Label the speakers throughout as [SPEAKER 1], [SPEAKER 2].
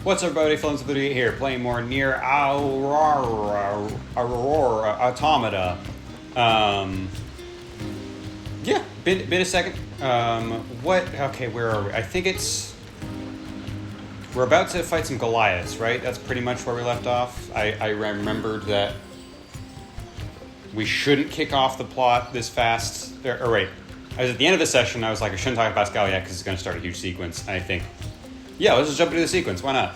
[SPEAKER 1] What's up, everybody? Philanthropy here, playing more NieR Automata. Yeah, been a second. What? Okay, where are we? I think we're about to fight some Goliaths, right? That's pretty much where we left off. I remembered that we shouldn't kick off the plot this fast. Or wait, I was at the end of the session. I was like, I shouldn't talk to Pascal yet because it's going to start a huge sequence. And I think, yeah, let's just jump into the sequence. Why not?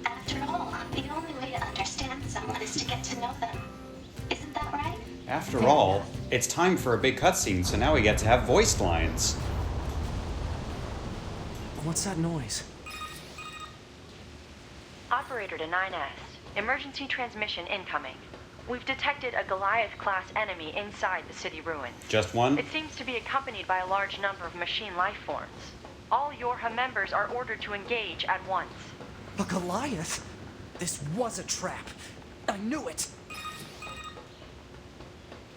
[SPEAKER 2] After all, the only way to understand someone is to get to know them. Isn't that right?
[SPEAKER 1] After all, it's time for a big cutscene, so now we get to have voiced lines.
[SPEAKER 3] What's that noise?
[SPEAKER 4] Operator to 9S. Emergency transmission incoming. We've detected a Goliath-class enemy inside the city ruins.
[SPEAKER 1] Just one?
[SPEAKER 4] It seems to be accompanied by a large number of machine life forms. All YorHa members are ordered to engage at once.
[SPEAKER 3] A Goliath? This was a trap. I knew it.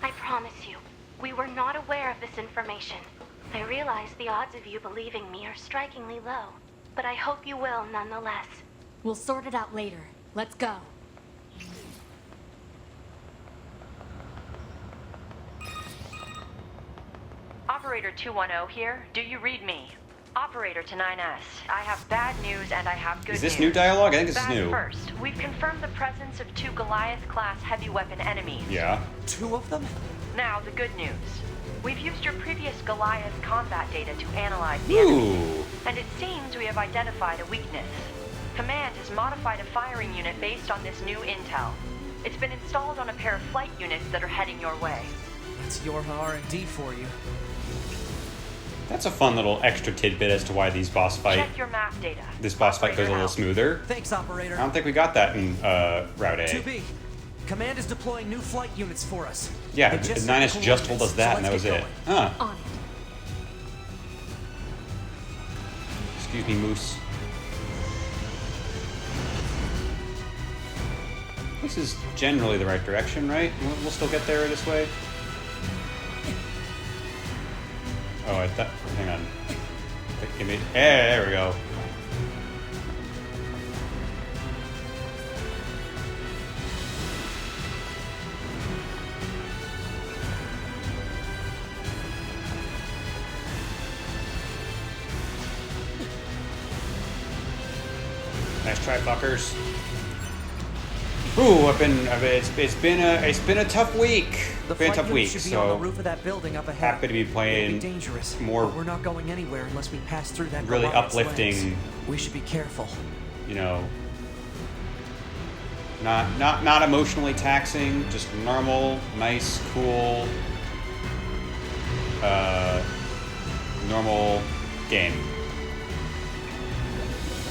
[SPEAKER 2] I promise you, we were not aware of this information. I realize the odds of you believing me are strikingly low, but I hope you will nonetheless.
[SPEAKER 5] We'll sort it out later. Let's go.
[SPEAKER 4] Operator 210 here. Do you read me? Operator to 9S. I have bad news and I have good news.
[SPEAKER 1] Is this new dialogue? I think this is
[SPEAKER 4] Bad
[SPEAKER 1] new.
[SPEAKER 4] First, we've confirmed the presence of 2 Goliath-class heavy weapon enemies.
[SPEAKER 1] Yeah.
[SPEAKER 3] 2 of them?
[SPEAKER 4] Now, the good news. We've used your previous Goliath combat data to analyze the enemy,
[SPEAKER 1] Ooh.
[SPEAKER 4] and it seems we have identified a weakness. Command has modified a firing unit based on this new intel. It's been installed on a pair of flight units that are heading your way.
[SPEAKER 3] That's YorHa R&D for you.
[SPEAKER 1] That's a fun little extra tidbit as to why this boss fight goes a little smoother.
[SPEAKER 3] Thanks, Operator.
[SPEAKER 1] I don't think we got that in Route A.
[SPEAKER 3] 2B. Command is deploying new flight units for us.
[SPEAKER 1] Yeah,
[SPEAKER 3] They just
[SPEAKER 1] 9S
[SPEAKER 3] sent
[SPEAKER 1] just told us
[SPEAKER 3] coordinates,
[SPEAKER 1] that,
[SPEAKER 3] so
[SPEAKER 1] and that was
[SPEAKER 3] let's
[SPEAKER 1] it.
[SPEAKER 3] get going.
[SPEAKER 1] Huh.
[SPEAKER 5] On it.
[SPEAKER 1] Excuse me, Moose. This is generally the right direction, right? We'll still get there this way? Oh, I thought... Hang on. There we go. Nice try, fuckers. Ooh, it's been a tough week.
[SPEAKER 3] The
[SPEAKER 1] Been a
[SPEAKER 3] flight
[SPEAKER 1] tough
[SPEAKER 3] unit
[SPEAKER 1] week,
[SPEAKER 3] should be on the
[SPEAKER 1] so
[SPEAKER 3] roof of that building up ahead.
[SPEAKER 1] happy to be playing
[SPEAKER 3] It'll be dangerous,
[SPEAKER 1] more
[SPEAKER 3] but we're not going anywhere unless we pass through that
[SPEAKER 1] really
[SPEAKER 3] Goliath's
[SPEAKER 1] uplifting,
[SPEAKER 3] legs. We should be careful.
[SPEAKER 1] you know, not emotionally taxing, just normal, nice, cool, normal game.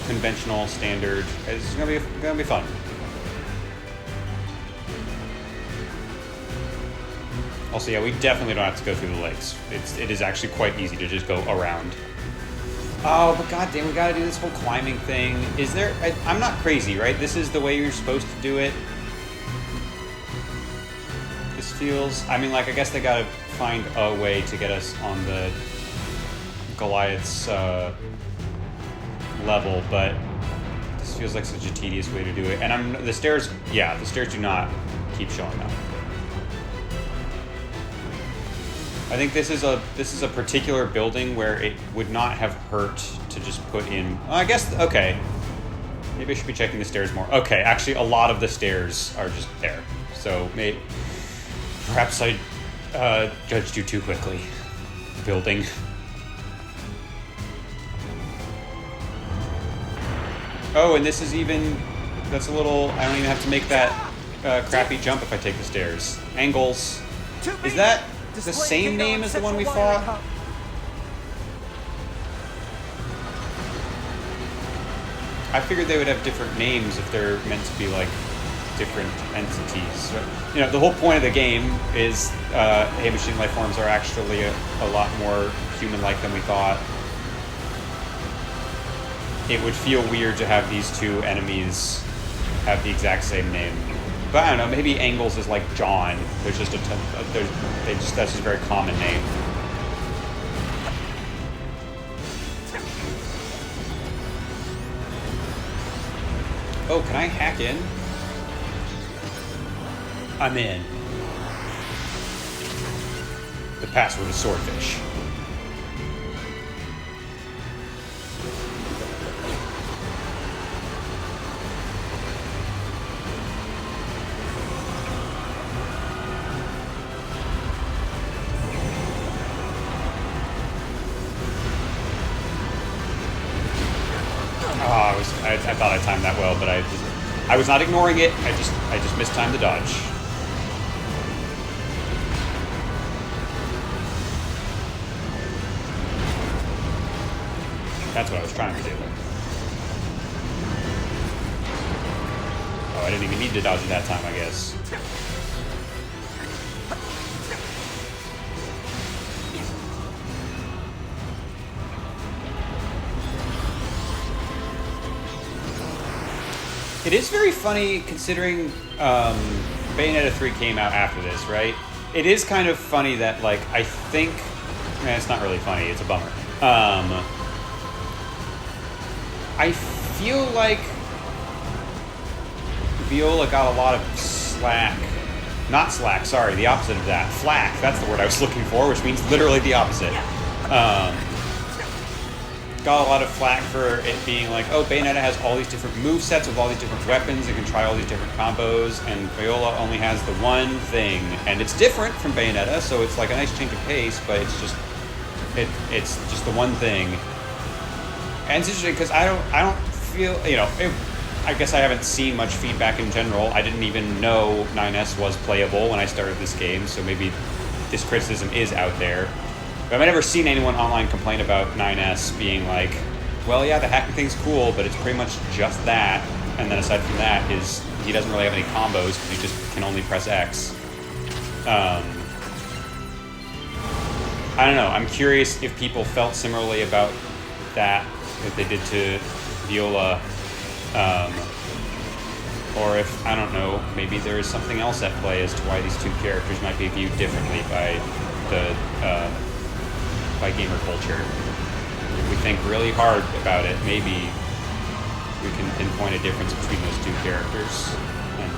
[SPEAKER 1] Conventional, standard. It's gonna be fun. Also, yeah, we definitely don't have to go through the lakes. It is actually quite easy to just go around. Oh, but goddamn, we gotta do this whole climbing thing. Is there... I'm not crazy, right? This is the way you're supposed to do it. This feels... I mean, like, I guess they gotta find a way to get us on the Goliath's level, but this feels like such a tedious way to do it. And the stairs do not keep showing up. I think this is a particular building where it would not have hurt to just put in... I guess, okay. Maybe I should be checking the stairs more. Okay, actually, a lot of the stairs are just there. So, perhaps I judged you too quickly. Building. Oh, and this is even... That's a little... I don't even have to make that crappy jump if I take the stairs. Engels. Is that... the same name as the one we fought? I figured they would have different names if they're meant to be like different entities. You know, the whole point of the game is, hey, machine life forms are actually a lot more human-like than we thought. It would feel weird to have these two enemies have the exact same name. But I don't know, maybe Engels is like John. There's just that's just a very common name. Oh, can I hack in? I'm in. The password is swordfish. I thought I timed that well, but I was not ignoring it. I just mistimed the dodge. That's what I was trying to do. Oh, I didn't even need to dodge it that time, I guess. It is very funny considering Bayonetta 3 came out after this, right? It is kind of funny that, like, I think... it's not really funny, it's a bummer. I feel like Viola got a lot of slack. Not slack, sorry, the opposite of that. Flack, that's the word I was looking for, which means literally the opposite. Got a lot of flack for it being like, oh, Bayonetta has all these different movesets with all these different weapons, it can try all these different combos, and Viola only has the one thing, and it's different from Bayonetta, so it's like a nice change of pace, but it's just the one thing. And it's interesting because I don't feel, I guess I haven't seen much feedback in general. I didn't even know 9S was playable when I started this game, so maybe this criticism is out there. But I've never seen anyone online complain about 9S being like, well, yeah, the hacking thing's cool, but it's pretty much just that. And then aside from that, he doesn't really have any combos because he just can only press X. I don't know. I'm curious if people felt similarly about that they did to Viola. Or if, I don't know, maybe there is something else at play as to why these two characters might be viewed differently by gamer culture. If we think really hard about it, maybe we can pinpoint a difference between those two characters and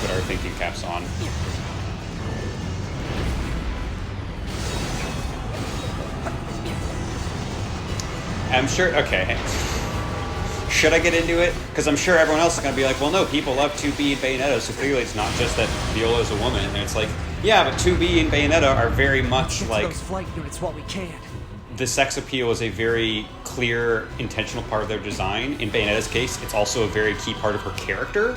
[SPEAKER 1] put our thinking caps on. I'm sure, okay. Should I get into it? Because I'm sure everyone else is going to be like, well, no, people love 2B and Bayonetta, so clearly it's not just that Viola is a woman. And it's like, yeah, but 2B and Bayonetta are very much like...
[SPEAKER 3] those flight units while we can.
[SPEAKER 1] The sex appeal is a very clear, intentional part of their design. In Bayonetta's case, it's also a very key part of her character.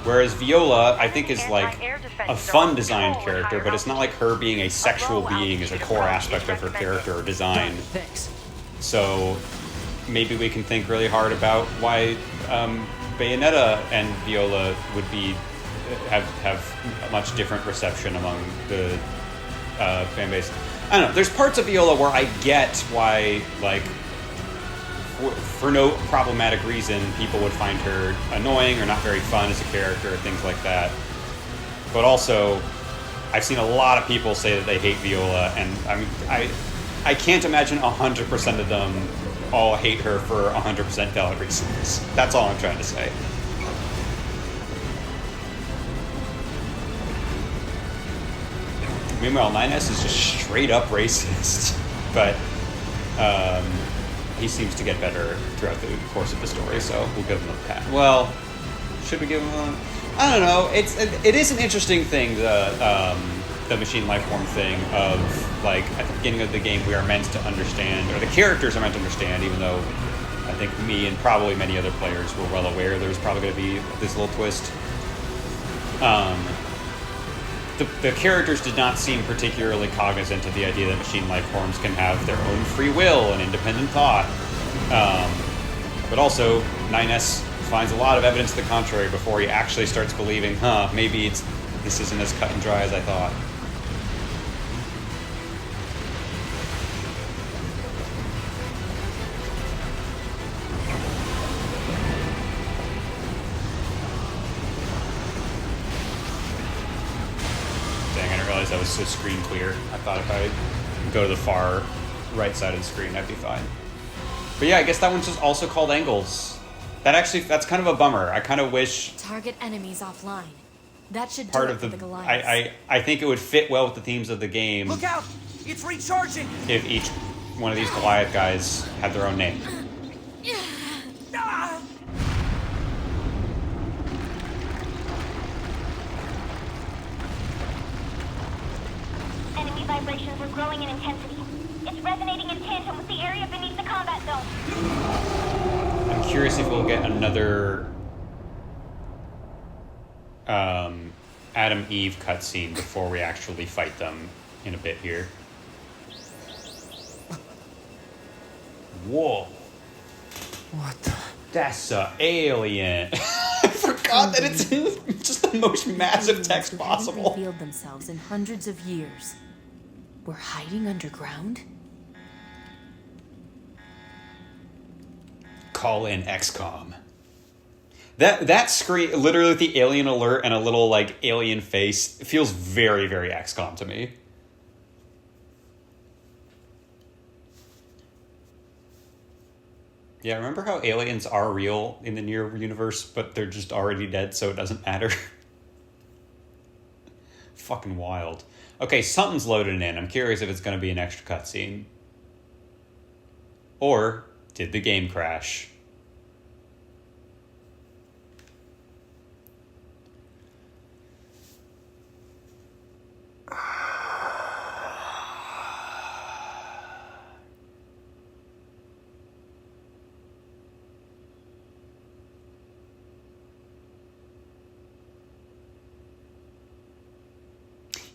[SPEAKER 1] Whereas Viola, I think, is like a fun designed character, but it's not like her being a sexual being is a core aspect of her character or design.
[SPEAKER 3] Thanks.
[SPEAKER 1] So maybe we can think really hard about why Bayonetta and Viola would be have a much different reception among the fan base. I don't know. There's parts of Viola where I get why, like, for no problematic reason, people would find her annoying or not very fun as a character, things like that. But also, I've seen a lot of people say that they hate Viola, and I can't imagine 100% of them all hate her for 100% valid reasons. That's all I'm trying to say. Meanwhile, 9S is just straight up racist, but he seems to get better throughout the course of the story, so we'll give him a pat. Well, should we give him a... I don't know. It is an interesting thing, the machine life form thing of, like, at the beginning of the game we are meant to understand, or the characters are meant to understand, even though I think me and probably many other players were well aware there was probably going to be this little twist. The characters did not seem particularly cognizant of the idea that machine life forms can have their own free will and independent thought. But also, 9S finds a lot of evidence to the contrary before he actually starts believing, maybe this isn't as cut and dry as I thought. realize I was so screen clear. I thought if I go to the far right side of the screen, I'd be fine. But yeah, I guess that one's just also called Engels. That's kind of a bummer. I kind of wish
[SPEAKER 5] Target enemies offline. That should
[SPEAKER 1] part
[SPEAKER 5] do it
[SPEAKER 1] of
[SPEAKER 5] for
[SPEAKER 1] the
[SPEAKER 5] Goliaths.
[SPEAKER 1] I think it would fit well with the themes of the game
[SPEAKER 3] Look out! It's recharging!
[SPEAKER 1] if each one of these Goliath guys had their own name.
[SPEAKER 3] Ah!
[SPEAKER 6] Enemy vibrations are growing in intensity. It's resonating in tandem with the area beneath the combat zone.
[SPEAKER 1] I'm curious if we'll get another Adam Eve cutscene before we actually fight them in a bit here. Whoa.
[SPEAKER 3] What the?
[SPEAKER 1] That's a alien. I forgot that it's in just the most massive text
[SPEAKER 5] Aliens who haven't
[SPEAKER 1] possible.
[SPEAKER 5] revealed themselves in hundreds of years. We're hiding underground?
[SPEAKER 1] Call in XCOM. That screen, literally with the alien alert and a little like alien face, feels very, very XCOM to me. Yeah, remember how aliens are real in the NieR universe, but they're just already dead, so it doesn't matter? Fucking wild. Okay, something's loaded in. I'm curious if it's going to be an extra cutscene. Or did the game crash?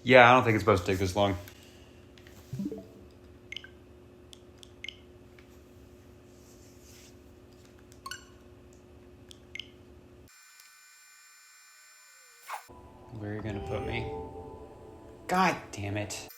[SPEAKER 1] Yeah, I don't think it's supposed to take this long. Where are you gonna put me? God damn it.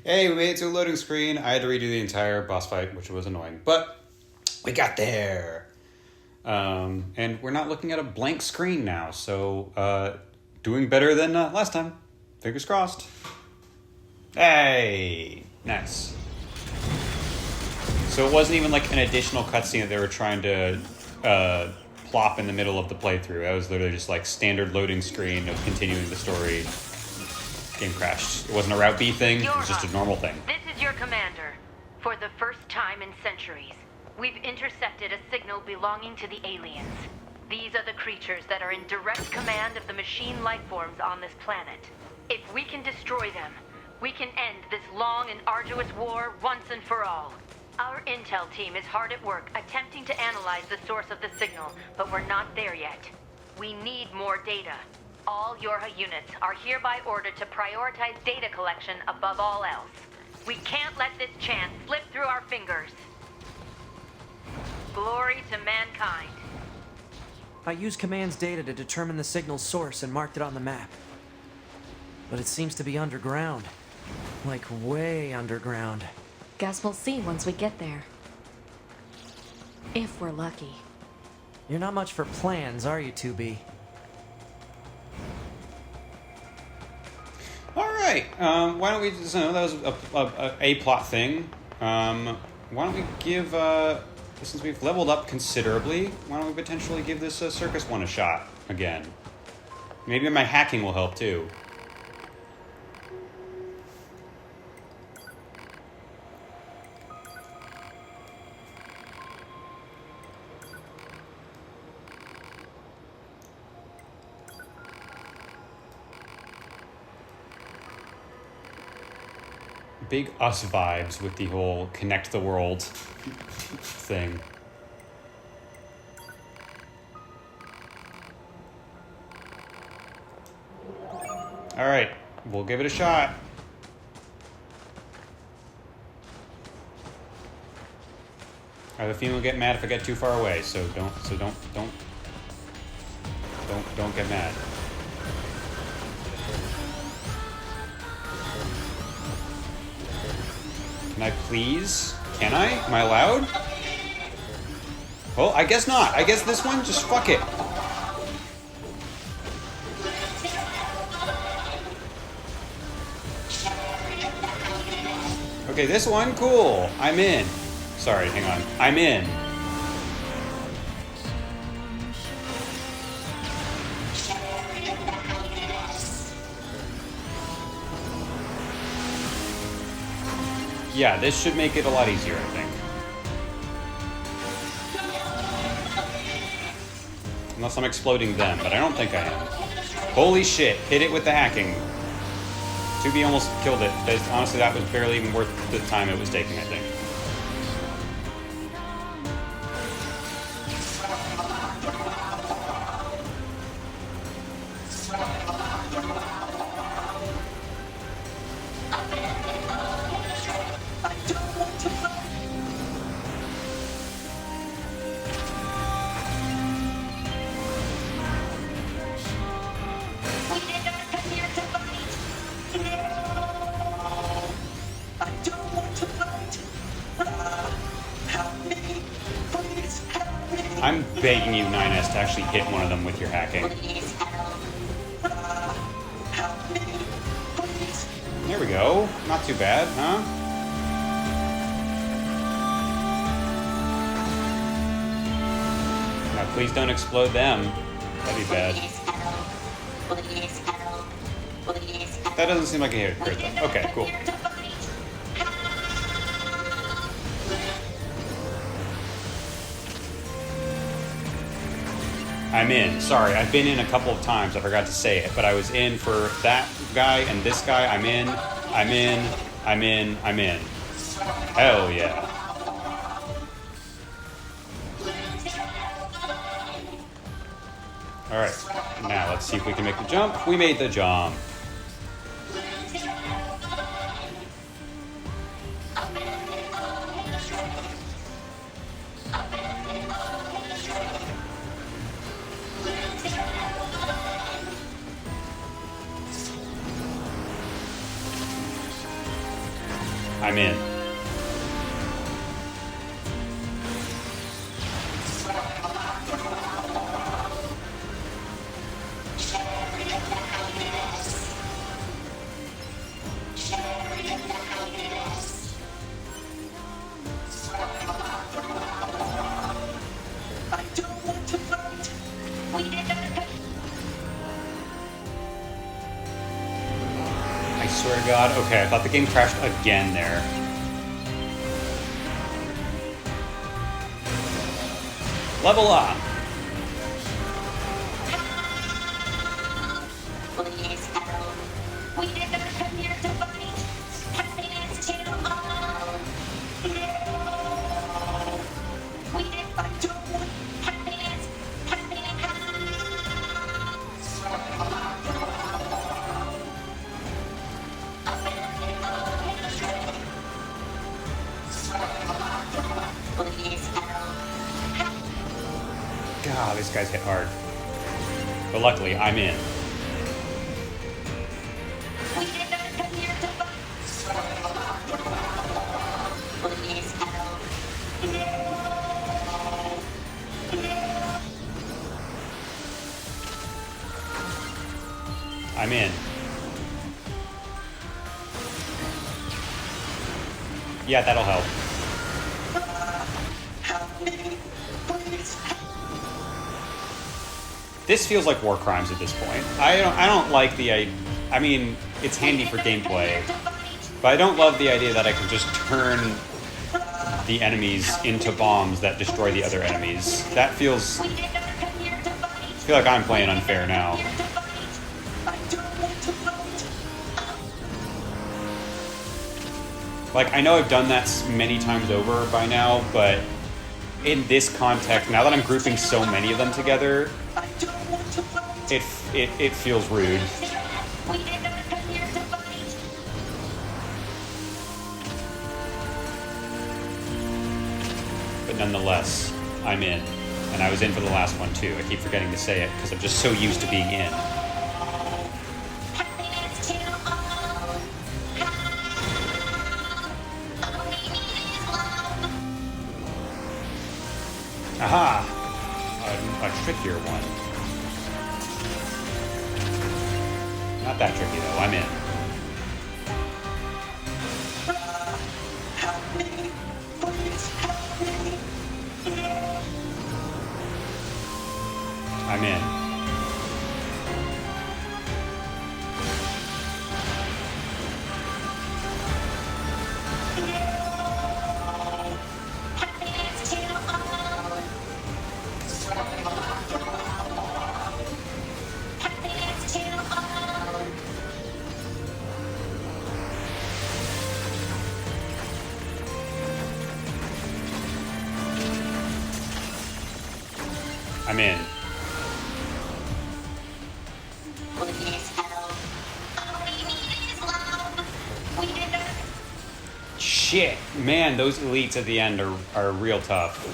[SPEAKER 1] Hey, we made it to a loading screen. I had to redo the entire boss fight, which was annoying, but we got there. And we're not looking at a blank screen now, so doing better than last time. Fingers crossed. Hey, nice. So it wasn't even like an additional cutscene that they were trying to plop in the middle of the playthrough. That was literally just like standard loading screen of continuing the story. Game crashed. It wasn't a Route B thing, it was just a normal thing.
[SPEAKER 2] This is your commander. For the first time in centuries, we've intercepted a signal belonging to the aliens. These are the creatures that are in direct command of the machine life forms on this planet. If we can destroy them, we can end this long and arduous war once and for all. Our intel team is hard at work attempting to analyze the source of the signal, but we're not there yet. We need more data. All YorHa units are hereby ordered to prioritize data collection above all else. We can't let this chance slip through our fingers. Glory to mankind.
[SPEAKER 3] I used command's data to determine the signal's source and marked it on the map. But it seems to be underground. Like way underground.
[SPEAKER 5] Guess we'll see once we get there. If we're lucky.
[SPEAKER 3] You're not much for plans, are you, 2B?
[SPEAKER 1] Alright, why don't we just, that was a plot thing. Why don't we give, since we've leveled up considerably, why don't we potentially give this circus one a shot again? Maybe my hacking will help too. Big Us vibes with the whole connect the world thing. Alright, we'll give it a shot. I have a feeling I'll get mad if I get too far away, so don't get mad. Can I please? Can I? Am I allowed? Well, I guess not. I guess this one, just fuck it. Okay, this one, cool. I'm in. Sorry, hang on. I'm in. Yeah, this should make it a lot easier, I think. Unless I'm exploding them, but I don't think I am. Holy shit, hit it with the hacking. 2B almost killed it. Honestly, that was barely even worth the time it was taking, I think. I'm begging you, 9S, to actually hit one of them with your hacking. There we go. Not too bad, huh? Now, please don't explode them. That'd be bad. That doesn't seem like a hit crit, though. Okay, cool. I'm in. Sorry, I've been in a couple of times. I forgot to say it, but I was in for that guy and this guy. I'm in. I'm in. I'm in. I'm in. Hell yeah. Alright, now let's see if we can make the jump. We made the jump. I'm in. I swear to God. Okay, I thought the game crashed again there. Level up! God, this guy's hit hard. But luckily, I'm in. I'm in. Yeah, that'll help. This feels like war crimes at this point. I don't like the I mean, it's handy for gameplay, but I don't love the idea that I can just turn the enemies into bombs that destroy the other enemies. That feels... I feel like I'm playing unfair now. Like, I know I've done that many times over by now, but in this context, now that I'm grouping so many of them together, it feels rude. nonetheless, I'm in. And I was in for the last one too. I keep forgetting to say it because I'm just so used to being in. Aha! A trickier one. Not that tricky though, I'm in. I'm in. I'm in. Shit, man, those elites at the end are real tough.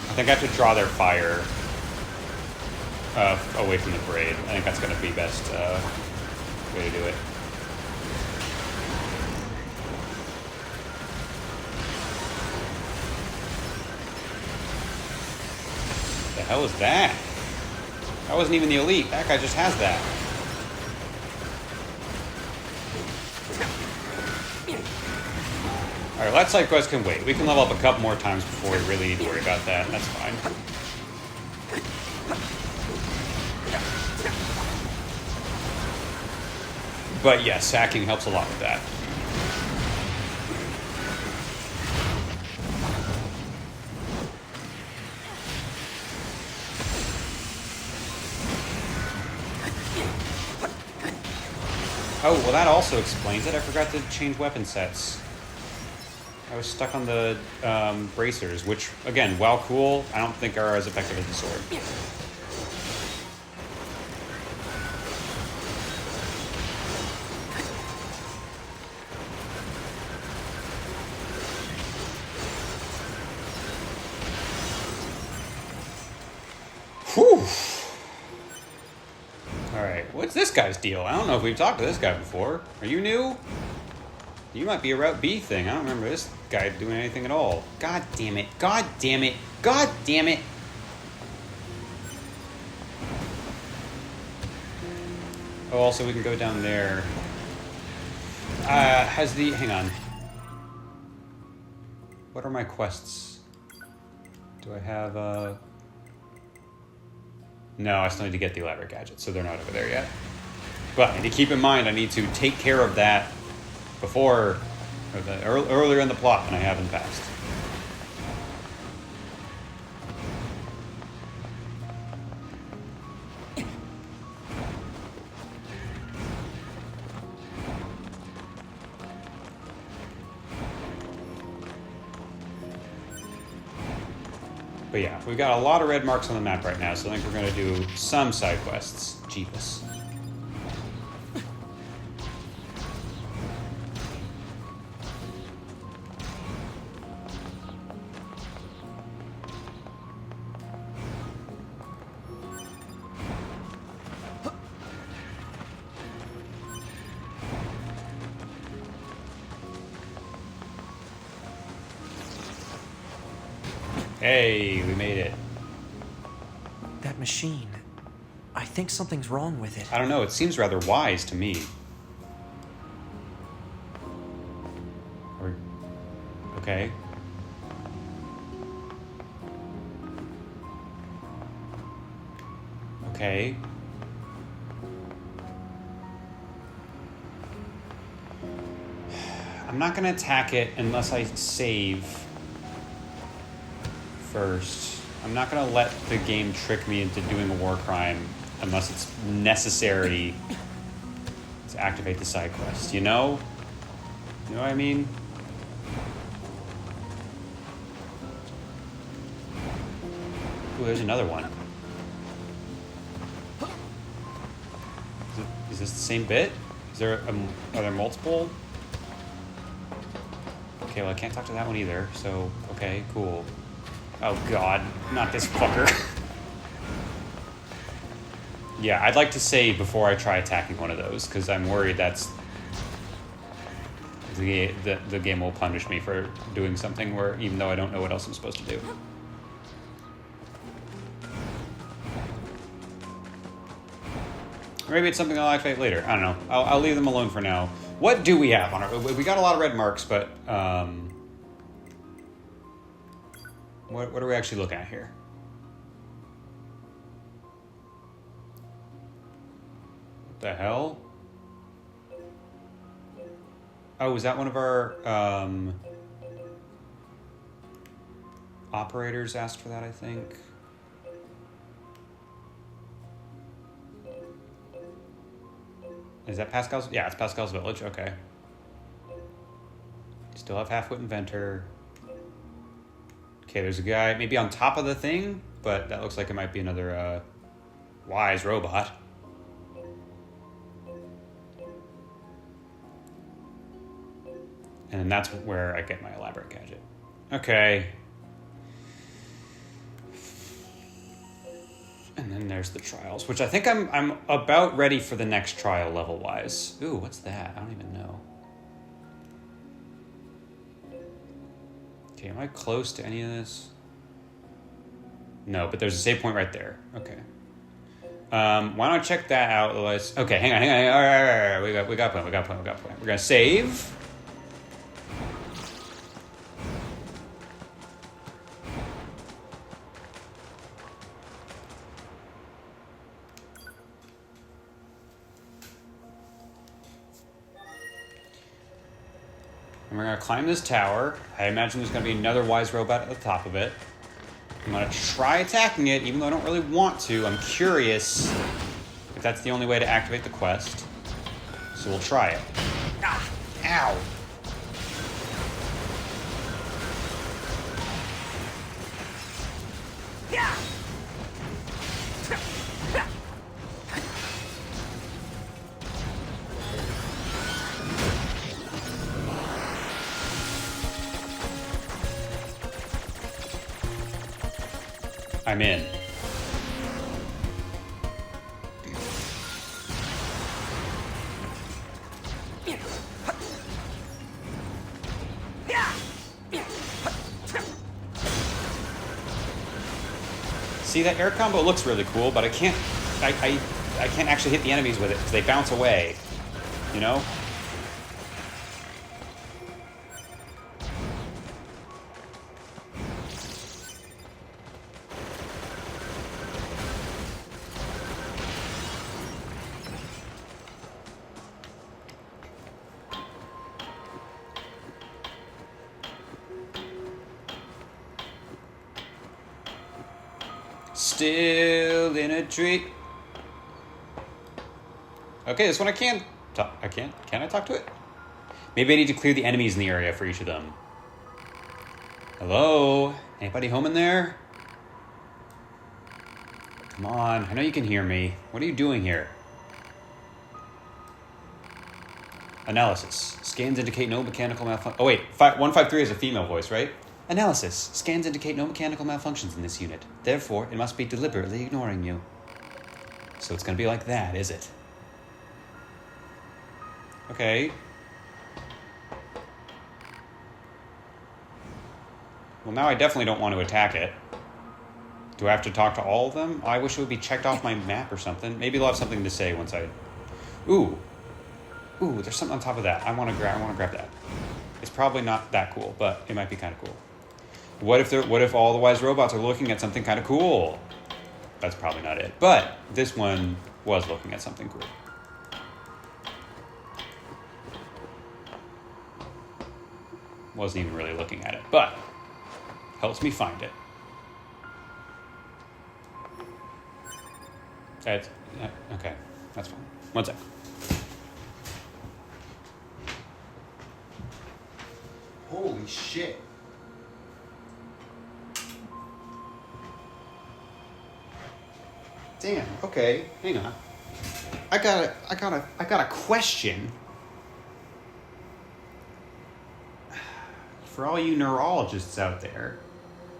[SPEAKER 1] I think I have to draw their fire away from the braid. I think that's going to be best way to do it. The hell is that? That wasn't even the elite. That guy just has that. Alright, that side quest can wait. We can level up a couple more times before we really need to worry about that. That's fine. But yes, sacking helps a lot with that. Oh, well that also explains it. I forgot to change weapon sets. I was stuck on the bracers, which, again, while cool, I don't think are as effective as the sword. Whew! Alright, what's this guy's deal? I don't know if we've talked to this guy before. Are you new? You might be a Route B thing. I don't remember this guy doing anything at all. God damn it. God damn it. God damn it. Oh, also we can go down there. Hang on. What are my quests? Do I have, No, I still need to get the elaborate gadget, so they're not over there yet. But I need to keep in mind, I need to take care of that before, earlier in the plot than I have in the past. But yeah, we've got a lot of red marks on the map right now, so I think we're going to do some side quests. Jeepus. Hey, we made it.
[SPEAKER 3] That machine. I think something's wrong with it.
[SPEAKER 1] I don't know, it seems rather wise to me. Okay. Okay. I'm not gonna attack it unless I save first. I'm not gonna let the game trick me into doing a war crime unless it's necessary to activate the side quest, you know? You know what I mean? Ooh, there's another one. Is this the same bit? Is there are there multiple? Okay, well I can't talk to that one either. So okay, cool. Oh god, not this fucker. Yeah, I'd like to save before I try attacking one of those because I'm worried that's the game will punish me for doing something where even though I don't know what else I'm supposed to do. Or maybe it's something I'll activate later. I don't know. I'll leave them alone for now. What do we have on our... We got a lot of red marks, but... What are we actually looking at here? What the hell? Oh, is that one of our... operators asked for that, I think? Is that Pascal's? Yeah, it's Pascal's village. Okay. Still have half-wit inventor. Okay, there's a guy maybe on top of the thing, but that looks like it might be another wise robot. And that's where I get my elaborate gadget. Okay. And then there's the trials, which I think I'm about ready for the next trial level-wise. Ooh, what's that? I don't even know. Okay, am I close to any of this? No, but there's a save point right there. Okay. Why don't I check that out? Otherwise, okay, hang on. All right. We got point. We're gonna save. And we're going to climb this tower. I imagine there's going to be another wise robot at the top of it. I'm going to try attacking it, even though I don't really want to. I'm curious if that's the only way to activate the quest. So we'll try it. Ah! Ow! Yeah! I'm in. See, that air combo looks really cool, but I can't actually hit the enemies with it because they bounce away. You know? Still in a tree. Okay, this one I can talk. I can't. Can I talk to it? Maybe I need to clear the enemies in the area for each of them. Hello? Anybody home in there? Come on. I know you can hear me. What are you doing here? Analysis. Scans indicate no mechanical malfunction. Oh, wait. 153 is a female voice, right? Analysis. Scans indicate no mechanical malfunctions in this unit. Therefore, it must be deliberately ignoring you. So it's going to be like that, is it? Okay. Well, now I definitely don't want to attack it. Do I have to talk to all of them? I wish it would be checked off my map or something. Maybe they'll have something to say once I... Ooh, there's something on top of that. I want to grab that. It's probably not that cool, but it might be kind of cool. What if all the wise robots are looking at something kind of cool? That's probably not it. But this one was looking at something cool. Wasn't even really looking at it, but helps me find it. That's okay. That's fine. One sec. Holy shit. Damn, okay, hang on. I got a question. For all you neurologists out there,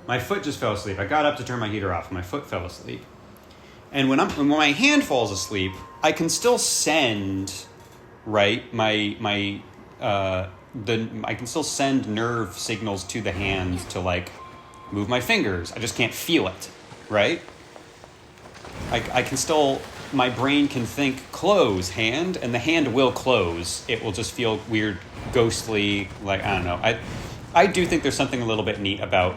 [SPEAKER 1] my foot just fell asleep. I got up to turn my heater off, and my foot fell asleep. And when my hand falls asleep, I can still send, right, I can still send nerve signals to the hand to, like, move my fingers. I just can't feel it, right? I can still, my brain can think, close hand, and the hand will close. It will just feel weird, ghostly, like, I don't know. I do think there's something a little bit neat about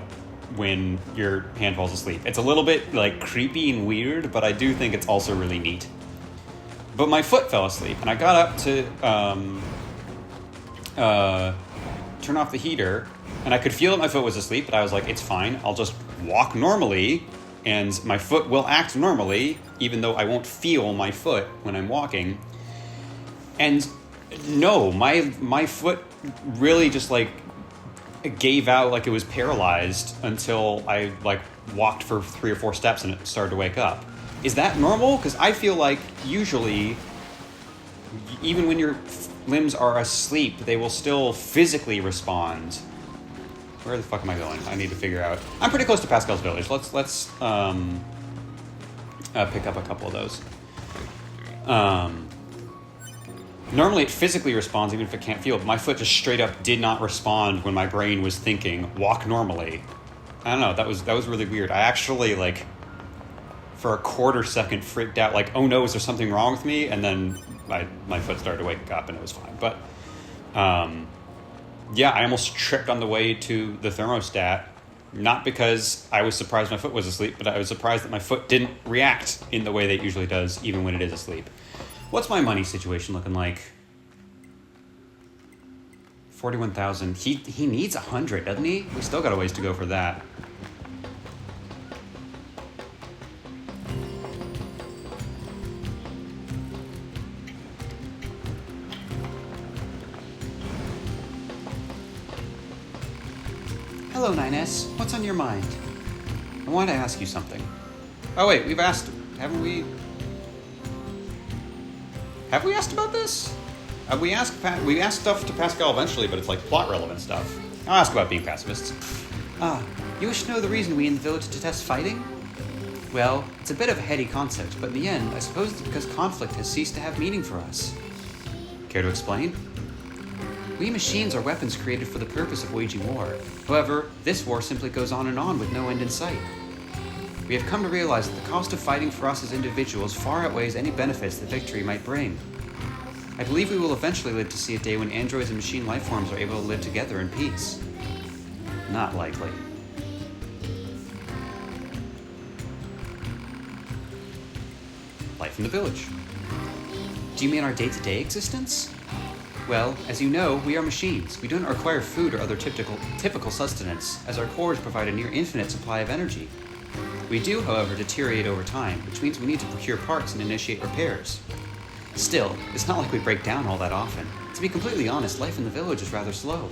[SPEAKER 1] when your hand falls asleep. It's a little bit, like, creepy and weird, but I do think it's also really neat. But my foot fell asleep, and I got up to turn off the heater, and I could feel that my foot was asleep, but I was like, it's fine. I'll just walk normally, and my foot will act normally, even though I won't feel my foot when I'm walking. And no, my foot really just, like, gave out, like it was paralyzed until I, like, walked for 3 or 4 steps and it started to wake up. Is that normal? Because I feel like usually, even when your limbs are asleep, they will still physically respond. Where the fuck am I going? I need to figure out. I'm pretty close to Pascal's village. Let's pick up a couple of those. Normally it physically responds even if it can't feel it. My foot just straight up did not respond when my brain was thinking, walk normally. I don't know, that was really weird. I actually, like, for a quarter second freaked out, like, oh no, is there something wrong with me? And then my foot started to wake up and it was fine. But, yeah, I almost tripped on the way to the thermostat. Not because I was surprised my foot was asleep, but I was surprised that my foot didn't react in the way that it usually does, even when it is asleep. What's my money situation looking like? 41,000. He needs 100, doesn't he? We still got a ways to go for that. Hello, 9S. What's on your mind? I want to ask you something. Oh wait, we've asked, haven't we? Have we asked about this? We asked stuff to Pascal eventually, but it's like plot relevant stuff. I'll ask about being pacifists. You wish to know the reason we in the village detest fighting? Well, it's a bit of a heady concept, but in the end, I suppose it's because conflict has ceased to have meaning for us. Care to explain? We machines are weapons created for the purpose of waging war. However, this war simply goes on with no end in sight. We have come to realize that the cost of fighting for us as individuals far outweighs any benefits that victory might bring. I believe we will eventually live to see a day when androids and machine life forms are able to live together in peace. Not likely. Life in the village. Do you mean our day-to-day existence? Well, as you know, we are machines. We don't require food or other typical sustenance, as our cores provide a near infinite supply of energy. We do, however, deteriorate over time, which means we need to procure parts and initiate repairs. Still, it's not like we break down all that often. To be completely honest, life in the village is rather slow.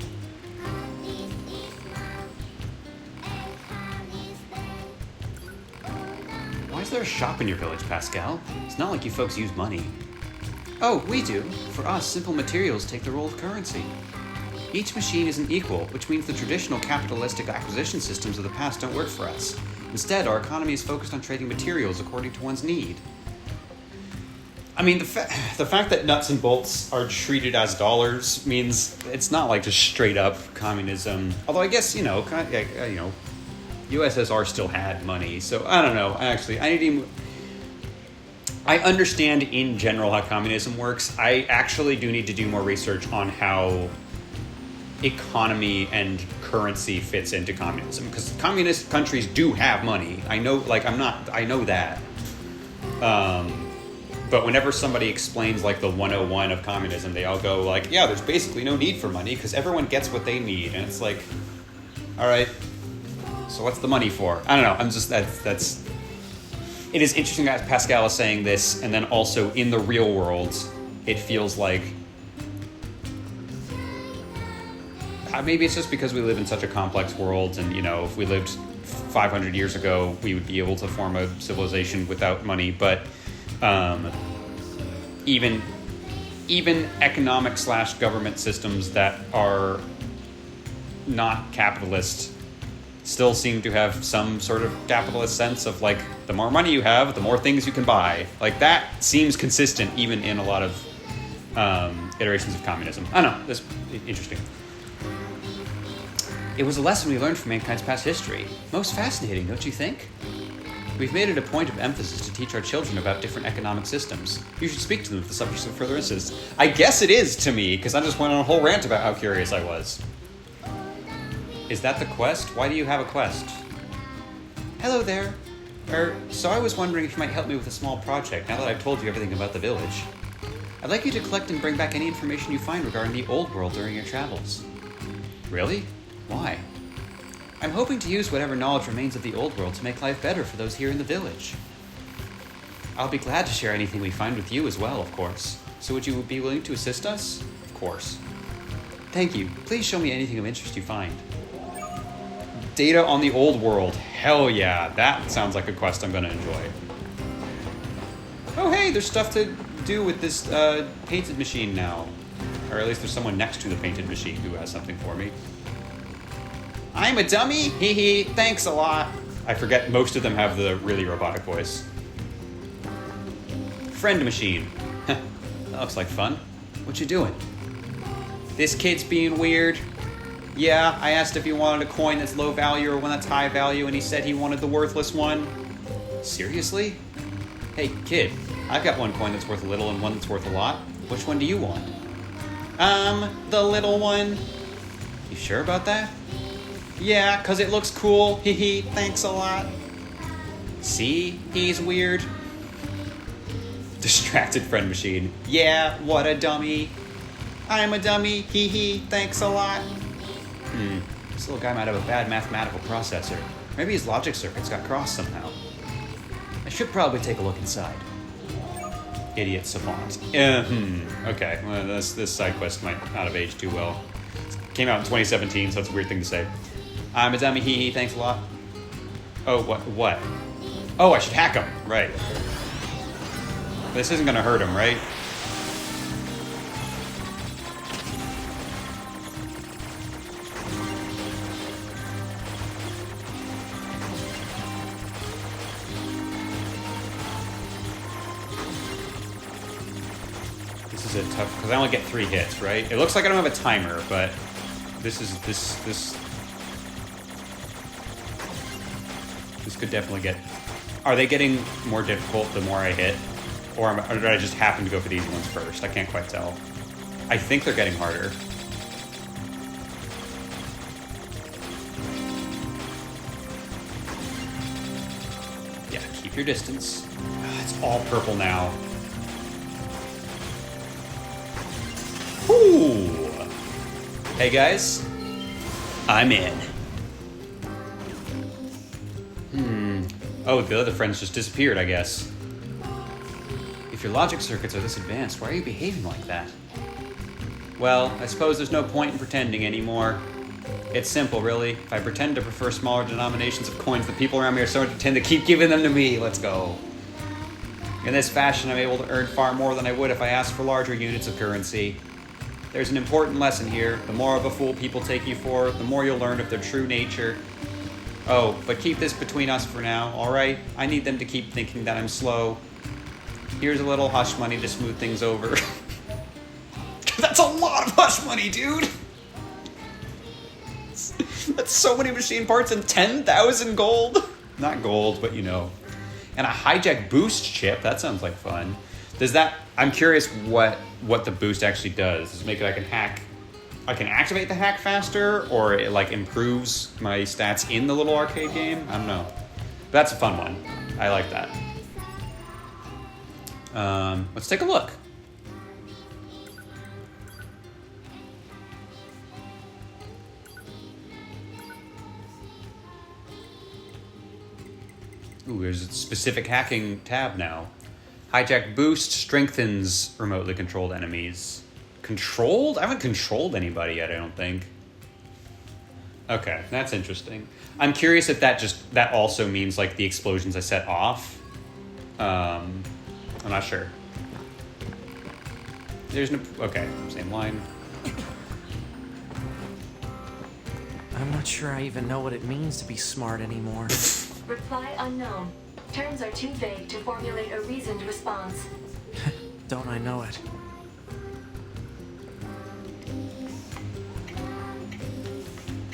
[SPEAKER 1] Why is there a shop in your village, Pascal? It's not like you folks use money. Oh, we do. For us, simple materials take the role of currency. Each machine isn't equal, which means the traditional capitalistic acquisition systems of the past don't work for us. Instead, our economy is focused on trading materials according to one's need. I mean, the fact that nuts and bolts are treated as dollars means it's not like just straight up communism. Although I guess, USSR still had money, so I don't know. I understand in general how communism works. I actually do need to do more research on how economy and currency fits into communism, because communist countries do have money. I know that. But whenever somebody explains like the 101 of communism, they all go like, yeah, there's basically no need for money because everyone gets what they need. And it's like, all right, so what's the money for? I don't know. It is interesting that Pascal is saying this, and then also in the real world, it feels like maybe it's just because we live in such a complex world, and if we lived 500 years ago, we would be able to form a civilization without money. But even economic / government systems that are not capitalist still seem to have some sort of capitalist sense of, like, the more money you have, the more things you can buy. Like, that seems consistent even in a lot of iterations of communism. I don't know, that's interesting. It was a lesson we learned from mankind's past history. Most fascinating, don't you think? We've made it a point of emphasis to teach our children about different economic systems. You should speak to them if the subject of further interest. I guess it is to me, because I just went on a whole rant about how curious I was. Is that the quest? Why do you have a quest? Hello there. So I was wondering if you might help me with a small project, now that I've told you everything about the village. I'd like you to collect and bring back any information you find regarding the old world during your travels. Really? Why? I'm hoping to use whatever knowledge remains of the old world to make life better for those here in the village. I'll be glad to share anything we find with you as well, of course. So would you be willing to assist us? Of course. Thank you. Please show me anything of interest you find. Data on the old world. Hell yeah, that sounds like a quest I'm going to enjoy. Oh hey, there's stuff to do with this painted machine now. Or at least there's someone next to the painted machine who has something for me. I'm a dummy? Hee hee, thanks a lot. I forget most of them have the really robotic voice. Friend machine. That looks like fun. What you doing? This kid's being weird. Yeah, I asked if he wanted a coin that's low value or one that's high value, and he said he wanted the worthless one. Seriously? Hey, kid, I've got one coin that's worth a little and one that's worth a lot. Which one do you want? The little one. You sure about that? Yeah, 'cause it looks cool. Hee hee, thanks a lot. See? He's weird. Distracted friend machine. Yeah, what a dummy. I'm a dummy. Hee hee, thanks a lot. This little guy might have a bad mathematical processor. Maybe his logic circuits got crossed somehow. I should probably take a look inside. Idiot savant. Okay, well, this side quest might not have aged too well. It came out in 2017, so that's a weird thing to say. I'm a dummy, hee hee, thanks a lot. Oh, what? Oh, I should hack him, right. This isn't gonna hurt him, right? This is a tough, because I only get 3 hits, right? It looks like I don't have a timer, but this could definitely get... Are they getting more difficult the more I hit? Or did I just happen to go for the easy ones first? I can't quite tell. I think they're getting harder. Yeah, keep your distance. It's all purple now. Ooh! Hey guys, I'm in. Oh, the other friends just disappeared, I guess. If your logic circuits are this advanced, why are you behaving like that? Well, I suppose there's no point in pretending anymore. It's simple, really. If I pretend to prefer smaller denominations of coins, the people around me are so to tend to keep giving them to me. Let's go. In this fashion, I'm able to earn far more than I would if I asked for larger units of currency. There's an important lesson here. The more of a fool people take you for, the more you'll learn of their true nature. Oh, but keep this between us for now, alright? I need them to keep thinking that I'm slow. Here's a little hush money to smooth things over. That's a lot of hush money, dude! That's so many machine parts and 10,000 gold! Not gold, but you know. And a hijack boost chip, that sounds like fun. Does that... I'm curious what the boost actually does. Does it make it I can activate the hack faster, or it like improves my stats in the little arcade game? I don't know. That's a fun one. I like that. Let's take a look. Ooh, there's a specific hacking tab now. Hijack boost strengthens remotely controlled enemies. Controlled? I haven't controlled anybody yet, I don't think. Okay, that's interesting. I'm curious if that also means like the explosions I set off. I'm not sure. There's no... Okay, same line.
[SPEAKER 3] I'm not sure I even know what it means to be smart anymore.
[SPEAKER 7] Reply unknown. Terms are too vague to formulate a reasoned response.
[SPEAKER 3] Don't I know it?